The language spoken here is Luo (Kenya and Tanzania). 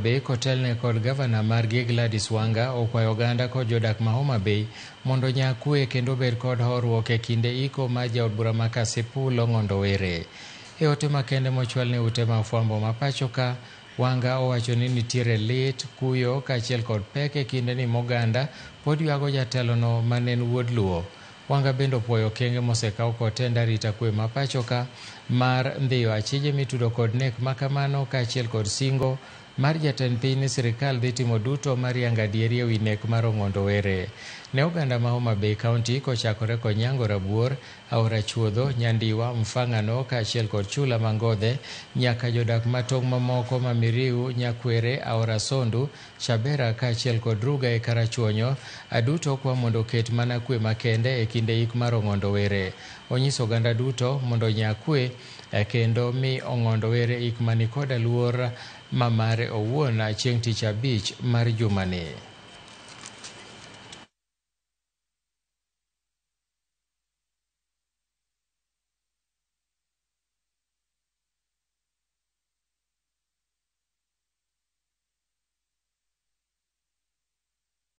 Bay kotelne kod gavana margi Gladys Wanga okwayo oganda kod jodak ma Homa Bay mondo nyakue kendo bed kod horuok e kinde iko ma jaod bura ma Kasipul Ong'ondo Were. E ote makende mochwal ne ute ma fwambo ma pacho ka, Wanga owacho ni nitiere lit, kuyo kaachiel kod pek e kinde ni moganda pod ywago jatelono manen wuod Luo. Wanga bende opwoyo okenge mosekaw kod tend arita kwe ma pacho ka mar ndhiyo achije mitudo kod nek makamano kaachiel kod singo mar jatend piny ni sirikal dhi timo duto mar yango adieri ewi nek mar Ong'ondo Were. Ne oganda ma Homa Bay County kochakore kod Nyango Rabuor, Aora Chuodho, Nyandiwa, Mfangano kaachiel kod Chula Mangodhe nyaka jodak matong' mamoko ma Miriu, Nyakwere, Aora Sondu, Chabera kaachiel kod Ruga e Karachuonyo aduto kwa mondo ket mana kwe makende e kinde ik mar Ong'ondo Were. Onyiso oganda duto mondo nyakue kendo mi Ong'ondo Were ik mani kod luor mamare owuon chieng' tich abich mar jumani.